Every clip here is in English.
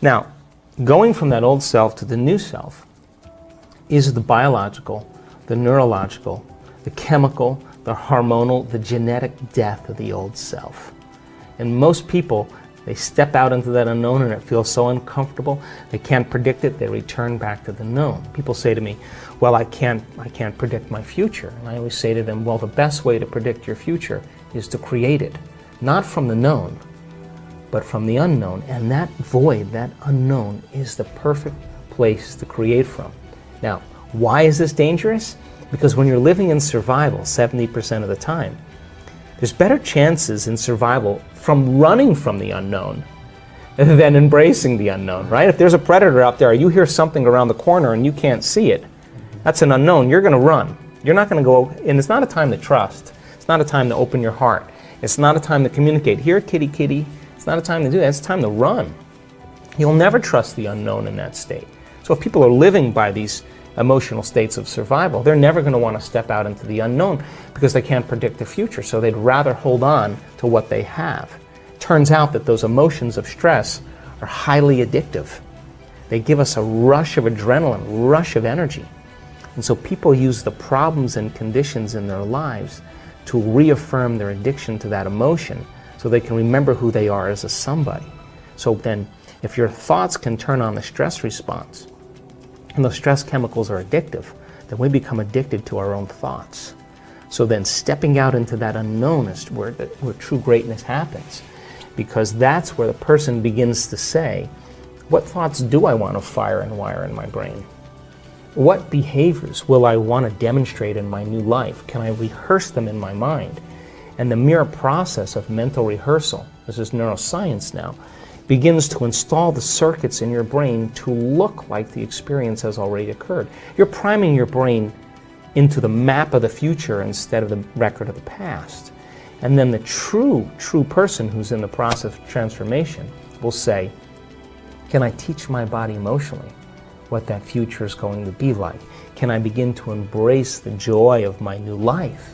Now, going from that old self to the new self is the biological, the neurological, the chemical, the hormonal, the genetic death of the old self. And most people, they step out into that unknown and it feels so uncomfortable, they can't predict it, they return back to the known. People say to me, well, I can't predict my future. And I always say to them, well, the best way to predict your future is to create it, not from the known, but from the unknown. And that void, that unknown, is the perfect place to create from. Now, why is this dangerous? Because when you're living in survival 70% of the time, there's better chances in survival from running from the unknown than embracing the unknown, right? If there's a predator out there, you hear something around the corner and you can't see it, that's an unknown. You're going to run. You're not going to go, and it's not a time to trust. It's not a time to open your heart. It's not a time to communicate. Here, kitty, kitty. It's not a time to do that. It's time to run. You'll never trust the unknown in that state. So if people are living by these emotional states of survival, they're never going to want to step out into the unknown because they can't predict the future, so they'd rather hold on to what they have. Turns out that those emotions of stress are highly addictive. They give us a rush of adrenaline, rush of energy. And so people use the problems and conditions in their lives to reaffirm their addiction to that emotion so they can remember who they are as a somebody. So then, if your thoughts can turn on the stress response, and those stress chemicals are addictive, then we become addicted to our own thoughts. So then stepping out into that unknown is where true greatness happens, because that's where the person begins to say, what thoughts do I want to fire and wire in my brain? What behaviors will I want to demonstrate in my new life? Can I rehearse them in my mind? And the mere process of mental rehearsal, this is neuroscience now, begins to install the circuits in your brain to look like the experience has already occurred. You're priming your brain into the map of the future instead of the record of the past. And then the true person who's in the process of transformation will say, can I teach my body emotionally what that future is going to be like? Can I begin to embrace the joy of my new life?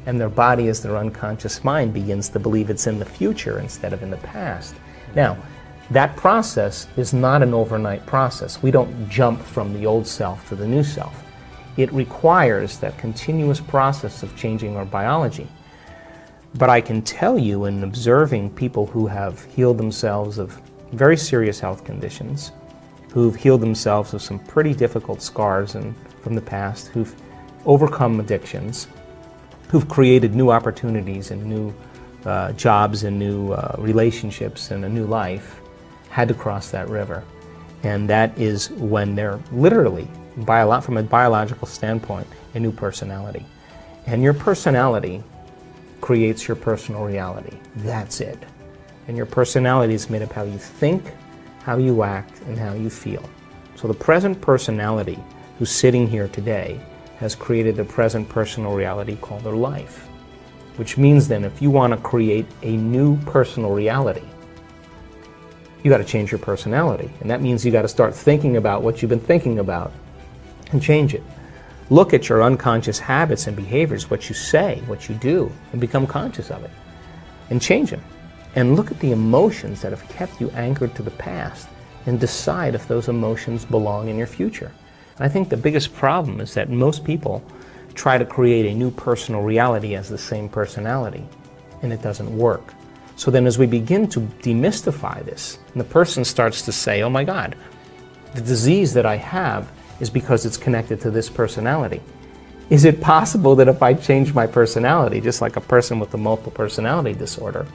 And their body, as their unconscious mind, begins to believe it's in the future instead of in the past. Now, that process is not an overnight process. We don't jump from the old self to the new self. It requires that continuous process of changing our biology. But I can tell you, in observing people who have healed themselves of very serious health conditions, who've healed themselves of some pretty difficult scars from the past, who've overcome addictions, who've created new opportunities and new jobs and new relationships and a new life, had to cross that river. And that is when they're literally, from a biological standpoint, a new personality. And your personality creates your personal reality. That's it. And your personality is made of how you think, how you act, and how you feel. So the present personality who's sitting here today has created the present personal reality called their life. Which means then, if you want to create a new personal reality, you got to change your personality. And that means you got to start thinking about what you've been thinking about and change it. Look at your unconscious habits and behaviors, what you say, what you do, and become conscious of it. And change them. And look at the emotions that have kept you anchored to the past and decide if those emotions belong in your future. And I think the biggest problem is that most people try to create a new personal reality as the same personality, and it doesn't work. So then as we begin to demystify this, and the person starts to say, oh my God, the disease that I have is because it's connected to this personality. Is it possible that if I change my personality, just like a person with a multiple personality disorder,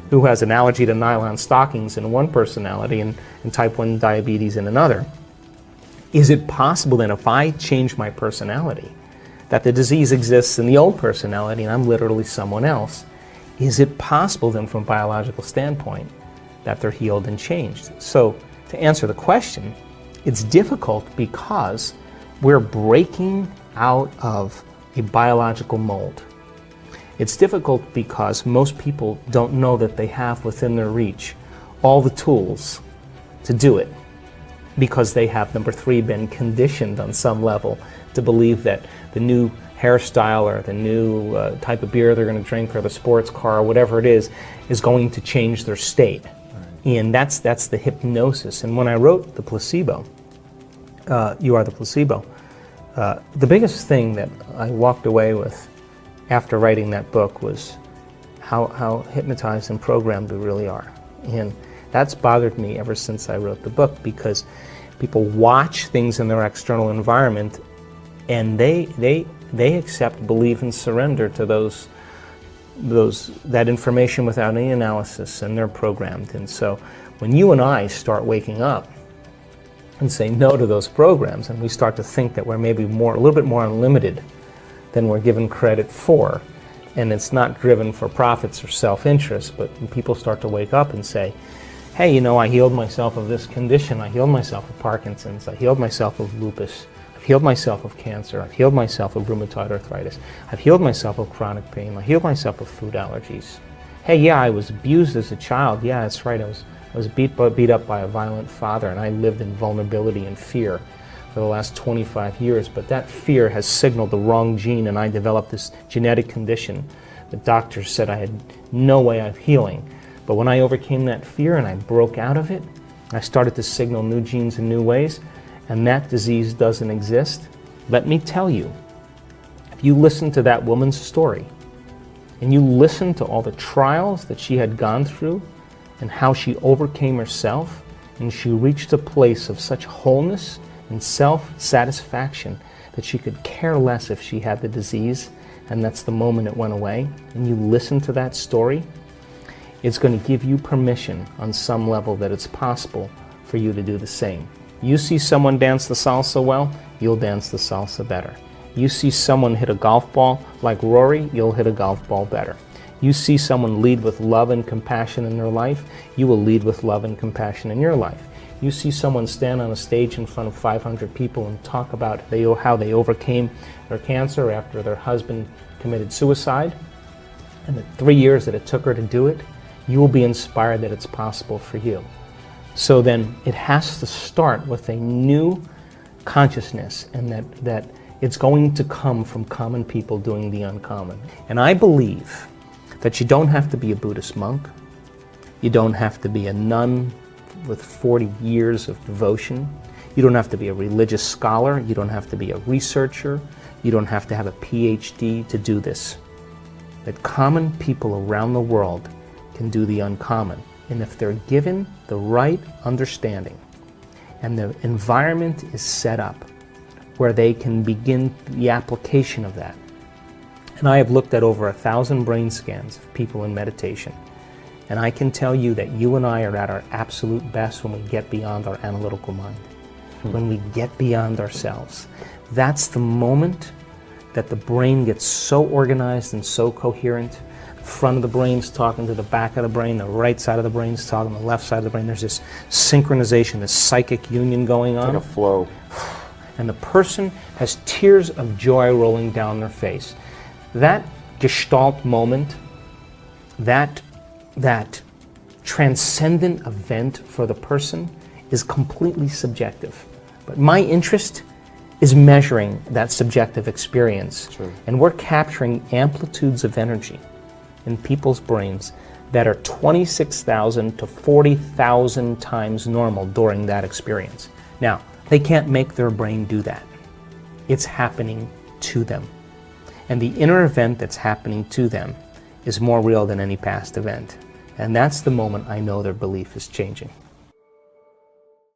who has an allergy to nylon stockings in one personality and type 1 diabetes in another, is it possible then if I change my personality, that the disease exists in the old personality and I'm literally someone else? Is it possible then from a biological standpoint that they're healed and changed? So to answer the question, it's difficult because we're breaking out of a biological mold. It's difficult because most people don't know that they have within their reach all the tools to do it, because they have, number 3, been conditioned on some level to believe that the new hairstyle or the new type of beer they're going to drink or the sports car or whatever it is going to change their state. And that's the hypnosis. And when I wrote The Placebo, You Are the Placebo, the biggest thing that I walked away with after writing that book was how hypnotized and programmed we really are. And that's bothered me ever since I wrote the book, because people watch things in their external environment and they accept, believe, and surrender to that information without any analysis, and they're programmed. And so when you and I start waking up and say no to those programs, and we start to think that we're maybe a little bit more unlimited than we're given credit for, and it's not driven for profits or self-interest, but when people start to wake up and say, hey, you know, I healed myself of this condition, I healed myself of Parkinson's, I healed myself of lupus, I've healed myself of cancer, I've healed myself of rheumatoid arthritis, I've healed myself of chronic pain, I healed myself of food allergies. Hey, yeah, I was abused as a child, yeah, that's right, I was beat up by a violent father, and I lived in vulnerability and fear for the last 25 years, but that fear has signaled the wrong gene, and I developed this genetic condition. The doctors said I had no way of healing. But when I overcame that fear and I broke out of it, I started to signal new genes in new ways, and that disease doesn't exist. Let me tell you, if you listen to that woman's story, and you listen to all the trials that she had gone through, and how she overcame herself, and she reached a place of such wholeness and self-satisfaction that she could care less if she had the disease, and that's the moment it went away, and you listen to that story, it's going to give you permission on some level that it's possible for you to do the same. You see someone dance the salsa well, you'll dance the salsa better. You see someone hit a golf ball like Rory, you'll hit a golf ball better. You see someone lead with love and compassion in their life, you will lead with love and compassion in your life. You see someone stand on a stage in front of 500 people and talk about how they overcame their cancer after their husband committed suicide, and the 3 years that it took her to do it, you will be inspired that it's possible for you. So then it has to start with a new consciousness, and that it's going to come from common people doing the uncommon. And I believe that you don't have to be a Buddhist monk, you don't have to be a nun with 40 years of devotion, you don't have to be a religious scholar, you don't have to be a researcher, you don't have to have a PhD to do this. That common people around the world can do the uncommon, and if they're given the right understanding and the environment is set up where they can begin the application of that. And I have looked at over 1,000 brain scans of people in meditation, and I can tell you that you and I are at our absolute best when we get beyond our analytical mind, when we get beyond ourselves. That's the moment that the brain gets so organized and so coherent. The front of the brain's talking to the back of the brain, the right side of the brain's talking to the left side of the brain. There's this synchronization, this psychic union going on. It's like a flow. And the person has tears of joy rolling down their face. That gestalt moment, that transcendent event for the person is completely subjective. But my interest is measuring that subjective experience. Sure. And we're capturing amplitudes of energy in people's brains that are 26,000 to 40,000 times normal during that experience. Now, they can't make their brain do that. It's happening to them. And the inner event that's happening to them is more real than any past event. And that's the moment I know their belief is changing.